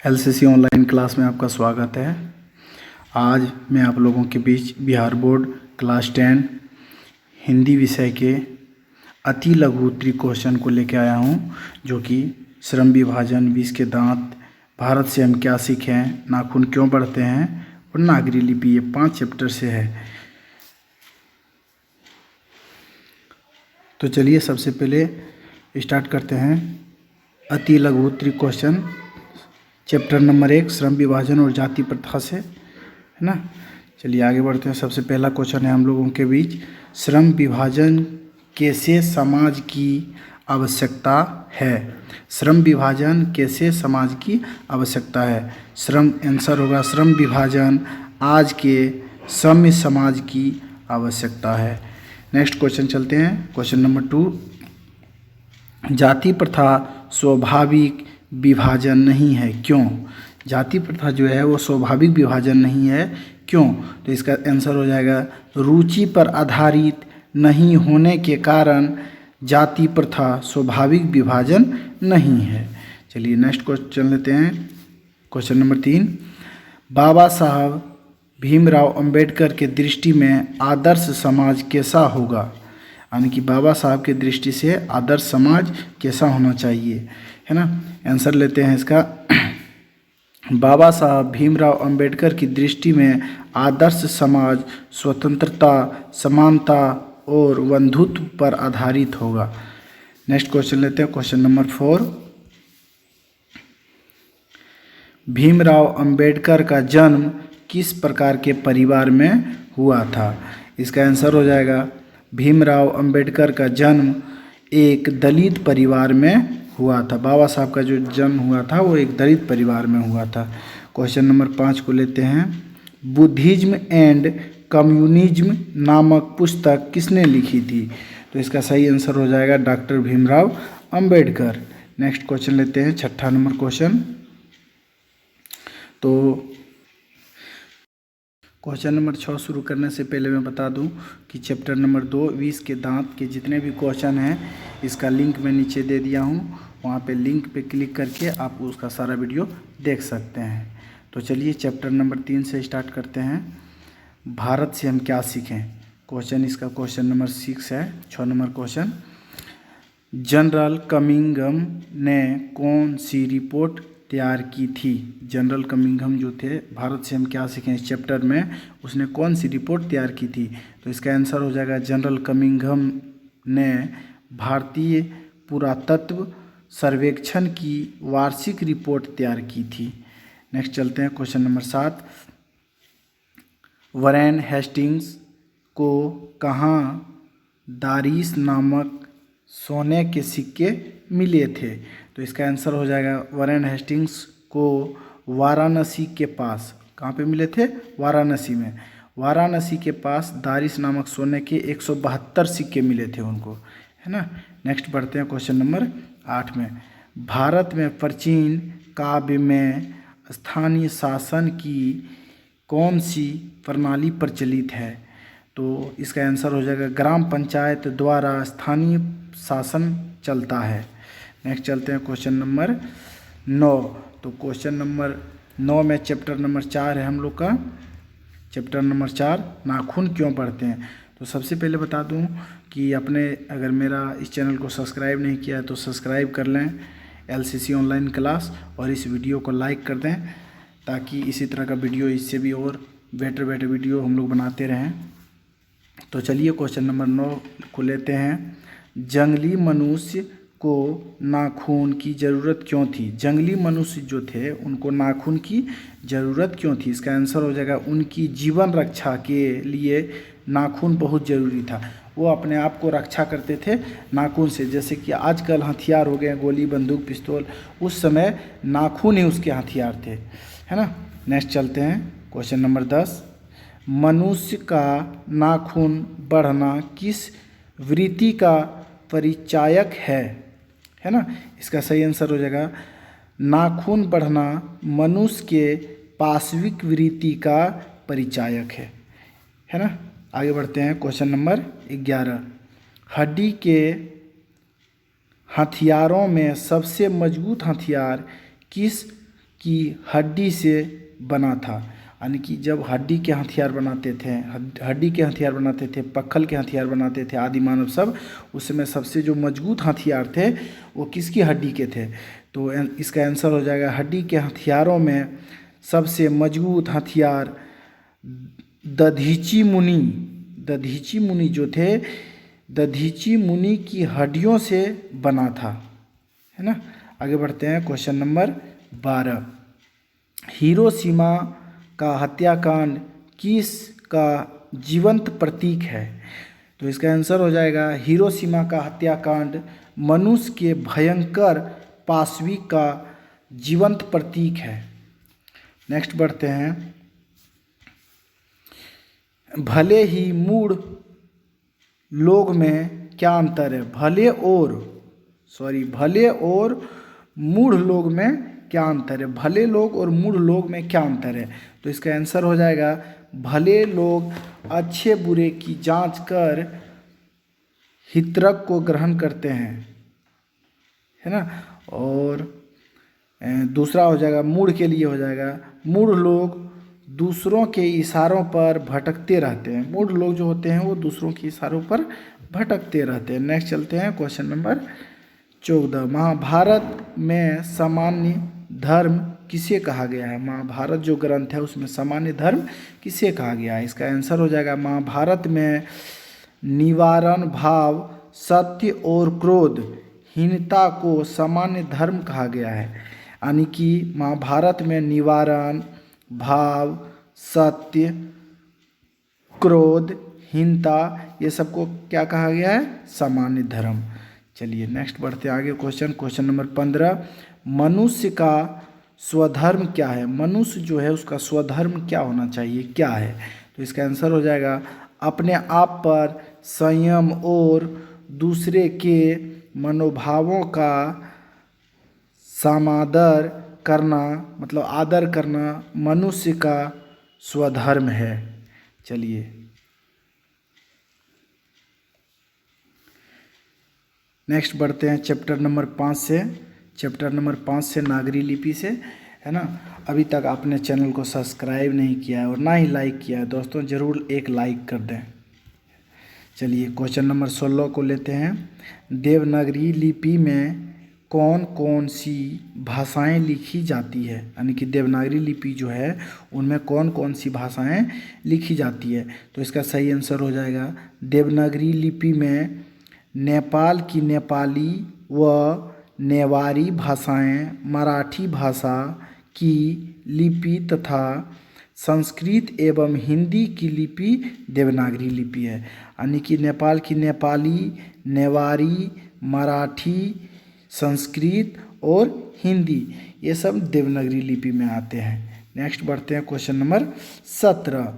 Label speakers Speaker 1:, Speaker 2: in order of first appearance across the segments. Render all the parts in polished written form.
Speaker 1: LCC online class में आपका स्वागत है। आज मैं आप लोगों के बीच बिहार बोर्ड क्लास 10 हिंदी विषय के अति लघु उत्तरीय क्वेश्चन को लेकर आया हूं, जो कि श्रम विभाजन, विष के दांत, भारत से हम क्या सीखें, नाखून क्यों बढ़ते हैं और नागरी लिपि, ये 5 चैप्टर से है। तो चलिए सबसे पहले स्टार्ट करते हैं अति लघु उत्तरीय क्वेश्चन चैप्टर नंबर 1 श्रम विभाजन और जाति प्रथा से, है ना। चलिए आगे बढ़ते हैं। सबसे पहला क्वेश्चन है हम लोगों के बीच, श्रम विभाजन कैसे समाज की आवश्यकता है। श्रम विभाजन कैसे समाज की आवश्यकता है। श्रम आंसर होगा श्रम विभाजन आज के सभ्य समाज की आवश्यकता है। नेक्स्ट क्वेश्चन चलते हैं। क्वेश्चन नंबर 2, जाति प्रथा स्वाभाविक विभाजन नहीं है, क्यों। जाति प्रथा जो है वो स्वाभाविक विभाजन नहीं है, क्यों। तो इसका आंसर हो जाएगा रुचि पर आधारित नहीं होने के कारण जाति प्रथा स्वाभाविक विभाजन नहीं है। चलिए नेक्स्ट क्वेश्चन लेते हैं। क्वेश्चन नंबर 3, बाबा साहब भीमराव अंबेडकर के दृष्टि में आदर्श समाज कैसा होगा। यानी कि बाबा साहब की दृष्टि से आदर्श समाज कैसा होना चाहिए, है ना। आंसर लेते हैं इसका। बाबा साहब भीमराव अंबेडकर की दृष्टि में आदर्श समाज स्वतंत्रता, समानता और बंधुत्व पर आधारित होगा। नेक्स्ट क्वेश्चन लेते हैं। क्वेश्चन नंबर 4, भीमराव अंबेडकर का जन्म किस प्रकार के परिवार में हुआ था। इसका आंसर हो जाएगा भीमराव अंबेडकर का जन्म एक दलित परिवार में हुआ था। बाबा साहब का जो जन्म हुआ था वो एक दलित परिवार में हुआ था। क्वेश्चन नंबर 5 को लेते हैं। बुद्धिज्म एंड कम्युनिज्म नामक पुस्तक किसने लिखी थी। तो इसका सही आंसर हो जाएगा doctor Bhimrao Ambedkar. Next question लेते हैं, 6ठा नंबर क्वेश्चन। तो क्वेश्चन नंबर 6 शुरू करने से पहले मैं बता दूं कि चैप्टर नंबर 2 विष के दांत के जितने भी क्वेश्चन हैं इसका लिंक मैं नीचे दे दिया हूं, वहां पे लिंक पे क्लिक करके आप उसका सारा वीडियो देख सकते हैं। तो चलिए चैप्टर नंबर 3 से स्टार्ट करते हैं। भारत से हम क्या सीखें। क्वेश्चन इसका क्वेश्चन नंबर 6 है। 6 नंबर क्वेश्चन, जनरल कमिंघम ने कौन सी रिपोर्ट तैयार की थी। जनरल कमिंघम जो थे, भारत से हम क्या सीखें इस चैप्टर में, उसने कौन सी रिपोर्ट तैयार की थी। तो इसका आंसर हो जाएगा जनरल कमिंघम ने भारतीय पुरातत्व सर्वेक्षण की वार्षिक रिपोर्ट तैयार की थी। नेक्स्ट चलते हैं। क्वेश्चन नंबर 7, वरेन हेस्टिंग्स को कहाँ दारिस नामक सोने के सिक्के मिले थे। तो इसका आंसर हो जाएगा वरेन हेस्टिंग्स को वाराणसी के पास, कहाँ पे मिले थे, वाराणसी में। वाराणसी के पास दारिस नामक सोने के 172 सिक्के मिले थे उनको, है ना। नेक्स्ट बढ़ते हैं क्वेश्चन नंबर 8 में। भारत में प्राचीन काव्य में स्थानीय शासन की कौन सी प्रणाली प्रचलित है। तो इसका आंसर हो जाएगा ग्राम पंचायत द्वारा स्थानीय शासन चलता है। नेक्स्ट चलते हैं क्वेश्चन नंबर 9। तो क्वेश्चन नंबर 9 में चैप्टर नंबर 4 है हम लोग का। चैप्टर नंबर 4, नाखून क्यों बढ़ते हैं। तो सबसे पहले बता दूं कि आपने अगर मेरा इस चैनल को सब्सक्राइब नहीं किया है तो सब्सक्राइब कर लें एलसीसी ऑनलाइन क्लास, और इस वीडियो को लाइक कर दें ताकि इसी तरह का वीडियो, इससे भी और बेटर वीडियो हम लोग बनाते रहें। तो चलिए क्वेश्चन नंबर 9 को लेते हैं। जंगली मनुष्य को नाखून की ज़रूरत क्यों थी। जंगली मनुष्य जो थे उनको नाखून की ज़रूरत क्यों थी। इसका आंसर हो जाएगा उनकी जीवन रक्षा के लिए नाखून बहुत ज़रूरी था। वो अपने आप को रक्षा करते थे नाखून से। जैसे कि आजकल हथियार हो गए गोली, बंदूक, पिस्तौल, उस समय नाखून ही उसके हथियार थे, है ना। नेक्स्ट चलते हैं क्वेश्चन नंबर 10, मनुष्य का नाखून बढ़ना किस वृत्ति का परिचायक है ना। इसका सही आंसर हो जाएगा नाखून बढ़ना मनुष्य के पाशविक वृत्ति का परिचायक है ना। आगे बढ़ते हैं क्वेश्चन नंबर 11, हड्डी के हथियारों में सबसे मजबूत हथियार किस की हड्डी से बना था। यानी कि जब हड्डी के हथियार बनाते थे, हड्डी के हथियार बनाते थे, पक्खल के हथियार बनाते थे आदि मानव सब, उस समय सबसे जो मजबूत हथियार थे वो किसकी हड्डी के थे। तो इसका आंसर हो जाएगा हड्डी के हथियारों में सबसे मजबूत हथियार दधीची मुनि। दधीची मुनि जो थे, दधीची मुनि की हड्डियों से बना था, है ना। आगे बढ़ते हैं क्वेश्चन नंबर 12। हिरोशिमा का हत्याकांड किस का जीवंत प्रतीक है। तो इसका आंसर हो जाएगा हिरोशिमा का हत्याकांड मनुष्य के भयंकर पाशवी का जीवंत प्रतीक है। नेक्स्ट बढ़ते हैं। भले ही मूढ़ लोग में क्या अंतर है। भले और मूढ़ लोग में क्या अंतर है। भले लोग और मूढ़ लोग में क्या अंतर है। तो इसका आंसर हो जाएगा भले लोग अच्छे बुरे की जांच कर हितरक को ग्रहण करते हैं, है ना। और दूसरा हो जाएगा मूढ़ के लिए हो जाएगा मूढ़ लोग दूसरों के इशारों पर भटकते रहते हैं। मूढ़ लोग जो होते हैं वो दूसरों के इशारों पर भटकते रहते हैं। नेक्स्ट चलते हैं क्वेश्चन नंबर 14। महाभारत में सामान्य धर्म किसे कहा गया है। महाभारत जो ग्रंथ है उसमें सामान्य धर्म किसे कहा गया है। इसका आंसर हो जाएगा महाभारत में निवारण भाव, सत्य और क्रोधहीनता को सामान्य धर्म कहा गया है। यानी कि महाभारत में निवारण भाव, सत्य, क्रोधहीनता ये सबको क्या कहा गया है, सामान्य धर्म। चलिए नेक्स्ट बढ़ते आगे क्वेश्चन नंबर 15। मनुष्य का स्वधर्म क्या है। मनुष्य जो है उसका स्वधर्म क्या होना चाहिए, क्या है। तो इसका आंसर हो जाएगा अपने आप पर संयम और दूसरे के मनोभावों का समादर करना, मतलब आदर करना मनुष्य का स्वधर्म है। चलिए नेक्स्ट बढ़ते हैं चैप्टर नंबर 5 से नागरी लिपि से, है ना। अभी तक आपने चैनल को सब्सक्राइब नहीं किया है और ना ही लाइक किया है दोस्तों, ज़रूर एक लाइक कर दें। चलिए क्वेश्चन नंबर 16 को लेते हैं। देवनागरी लिपि में कौन कौन सी भाषाएं लिखी जाती है। यानी कि देवनागरी लिपि जो है उनमें कौन कौन सी भाषाएं लिखी जाती है। तो इसका सही आंसर हो जाएगा देवनागरी लिपि में नेपाल की नेपाली व नेवारी भाषाएं, मराठी भाषा की लिपि तथा संस्कृत एवं हिंदी की लिपि देवनागरी लिपि है। यानी कि नेपाल की नेपाली, नेवारी, मराठी, संस्कृत और हिंदी ये सब देवनागरी लिपि में आते हैं। नेक्स्ट बढ़ते हैं क्वेश्चन नंबर 17।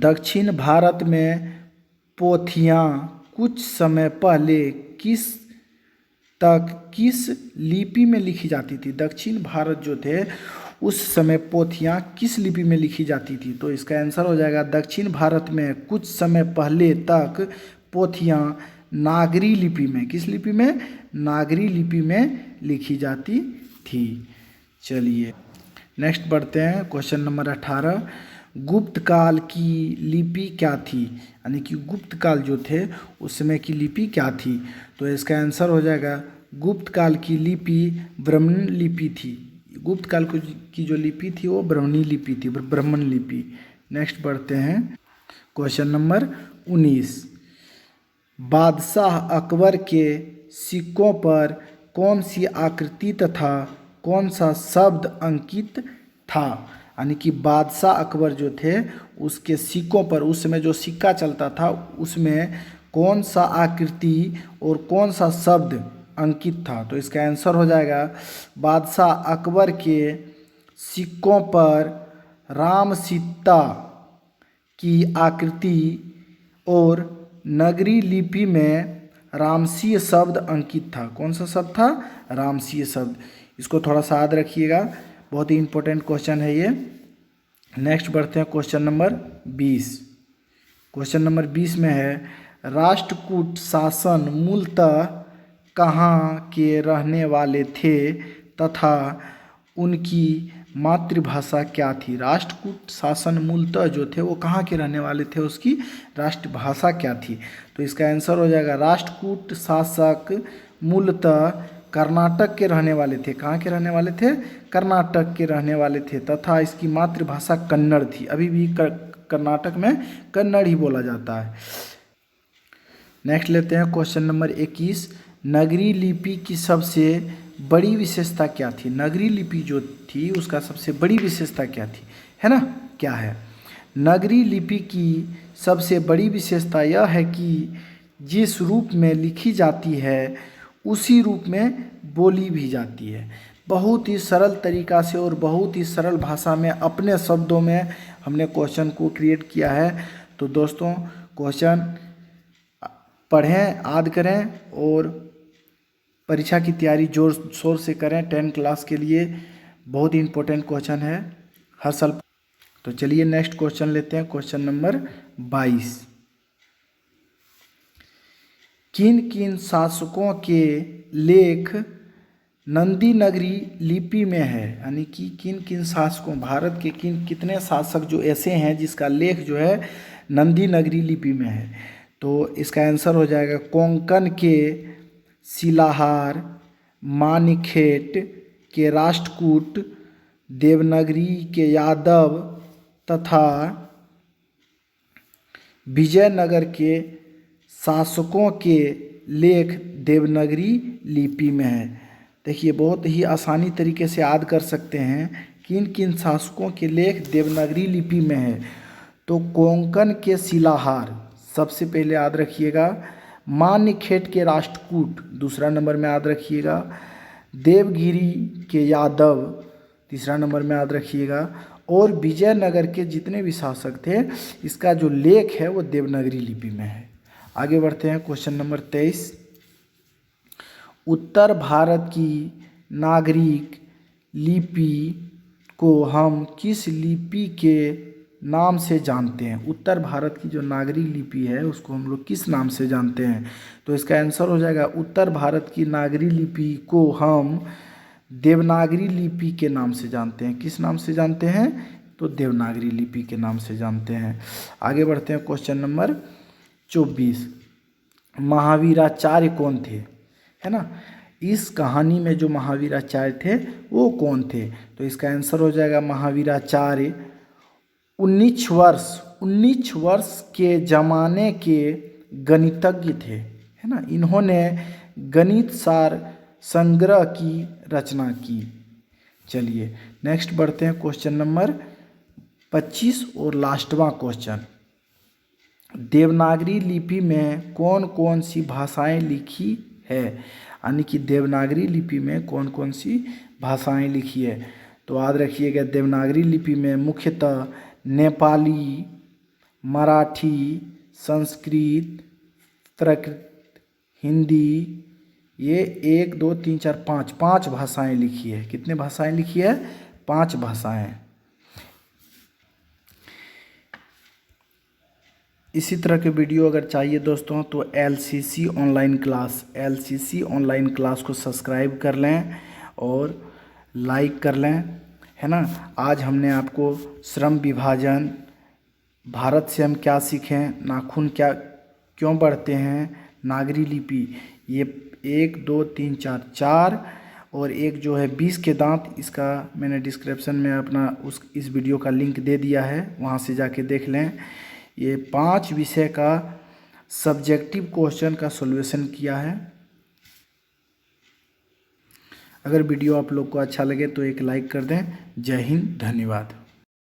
Speaker 1: दक्षिण भारत में पोथियाँ कुछ समय पहले किस लिपि में लिखी जाती थी। दक्षिण भारत जो थे उस समय पोथियाँ किस लिपि में लिखी जाती थी। तो इसका आंसर हो जाएगा दक्षिण भारत में कुछ समय पहले तक पोथियाँ नागरी लिपि में, किस लिपि में, नागरी लिपि में लिखी जाती थी। चलिए नेक्स्ट बढ़ते हैं क्वेश्चन नंबर 18। गुप्त काल की लिपि क्या थी। यानी कि गुप्त काल जो थे उस समय की लिपि क्या थी। तो इसका आंसर हो जाएगा गुप्त काल की लिपि ब्राह्मण लिपि थी। गुप्त काल की जो लिपि थी वो ब्राह्मणी लिपि थी, ब्राह्मण लिपि। नेक्स्ट बढ़ते हैं क्वेश्चन नंबर 19। बादशाह अकबर के सिक्कों पर कौन सी आकृति तथा कौन सा शब्द अंकित था। यानी कि बादशाह अकबर जो थे उसके सिक्कों पर, उस समय जो सिक्का चलता था उसमें कौन सा आकृति और कौन सा शब्द अंकित था। तो इसका आंसर हो जाएगा बादशाह अकबर के सिक्कों पर राम सीता की आकृति और नगरी लिपि में रामसीय शब्द अंकित था। कौन सा शब्द था, रामसीय शब्द। इसको थोड़ा सा याद रखिएगा, बहुत ही इंपॉर्टेंट क्वेश्चन है ये। नेक्स्ट बढ़ते हैं क्वेश्चन नंबर 20। क्वेश्चन नंबर 20 में है राष्ट्रकूट शासन मूलतः कहाँ के रहने वाले थे तथा उनकी मातृभाषा क्या थी। राष्ट्रकूट शासन मूलतः जो थे वो कहाँ के रहने वाले थे, उसकी राष्ट्रभाषा क्या थी। तो इसका आंसर हो जाएगा राष्ट्रकूट शासक मूलतः कर्नाटक के रहने वाले थे। कहाँ के रहने वाले थे, कर्नाटक के रहने वाले थे, तथा इसकी मातृभाषा कन्नड़ थी। अभी भी कर्नाटक में कन्नड़ ही बोला जाता है। नेक्स्ट लेते हैं क्वेश्चन नंबर 21। नगरी लिपि की सबसे बड़ी विशेषता क्या थी। नगरी लिपि जो थी उसका सबसे बड़ी विशेषता क्या थी, है ना, क्या है। नगरी लिपि की सबसे बड़ी विशेषता यह है कि जिस रूप में लिखी जाती है उसी रूप में बोली भी जाती है। बहुत ही सरल तरीका से और बहुत ही सरल भाषा में अपने शब्दों में हमने क्वेश्चन को क्रिएट किया है। तो दोस्तों क्वेश्चन पढ़ें, याद करें और परीक्षा की तैयारी जोर शोर से करें। 10 क्लास के लिए बहुत ही इम्पोर्टेंट क्वेश्चन है हर साल। तो चलिए नेक्स्ट क्वेश्चन लेते हैं, क्वेश्चन नंबर 22। किन किन शासकों के लेख नंदी नगरी लिपि में है, यानी कि किन किन शासकों, भारत के कितने शासक जो ऐसे हैं जिसका लेख जो है नंदी नगरी लिपि में है। तो इसका आंसर हो जाएगा कोंकण के शिलाहार, मानखेट के राष्ट्रकूट, देवनागरी के यादव तथा विजयनगर के शासकों के लेख देवनागरी लिपि में है। देखिए बहुत ही आसानी तरीके से याद कर सकते हैं किन किन शासकों के लेख देवनागरी लिपि में है। तो कोंकण के शिलाहार सबसे पहले याद रखिएगा, मानखेट के राष्ट्रकूट दूसरा नंबर में याद रखिएगा, देवगिरी के यादव तीसरा नंबर में याद रखिएगा, और विजयनगर के जितने भी शासक थे इसका जो लेख है वो देवनागरी लिपि में है। आगे बढ़ते हैं क्वेश्चन नंबर 23। उत्तर भारत की नागरिक लिपि को हम किस लिपि के नाम से जानते हैं। उत्तर भारत की जो नागरिक लिपि है उसको हम लोग किस नाम से जानते हैं। तो इसका आंसर हो जाएगा उत्तर भारत की नागरिक लिपि को हम देवनागरी लिपि के नाम से जानते हैं। किस नाम से जानते हैं, तो देवनागरी लिपि के नाम से जानते हैं। आगे बढ़ते हैं क्वेश्चन नंबर 24। महावीराचार्य कौन थे, है ना। इस कहानी में जो महावीराचार्य थे वो कौन थे। तो इसका आंसर हो जाएगा महावीराचार्य 19 वर्ष के ज़माने के गणितज्ञ थे, है ना। इन्होंने गणित सार संग्रह की रचना की। चलिए नेक्स्ट बढ़ते हैं क्वेश्चन नंबर 25 और लास्टवा क्वेश्चन। देवनागरी लिपि में कौन कौन सी भाषाएं लिखी है, यानी कि देवनागरी लिपि में कौन कौन सी भाषाएं लिखी है। तो याद रखिएगा देवनागरी लिपि में मुख्यतः नेपाली, मराठी, संस्कृत, प्राकृत, हिंदी, ये 1 2 3 4 5 भाषाएं लिखी है। कितने भाषाएं लिखी है, 5 भाषाएं। इसी तरह के वीडियो अगर चाहिए दोस्तों तो LCC ऑनलाइन क्लास को सब्सक्राइब कर लें और लाइक कर लें, है ना। आज हमने आपको श्रम विभाजन, भारत से हम क्या सीखें, नाखून क्यों बढ़ते हैं, नागरी लिपि, ये 1 2 3 4 और एक जो है 20 के दांत, इसका मैंने डिस्क्रिप्शन में अपना इस वीडियो का लिंक दे दिया है, वहाँ से जाके देख लें। ये 5 विषय का सब्जेक्टिव क्वेश्चन का सॉल्यूशन किया है। अगर वीडियो आप लोग को अच्छा लगे तो एक लाइक कर दें। जय हिंद, धन्यवाद।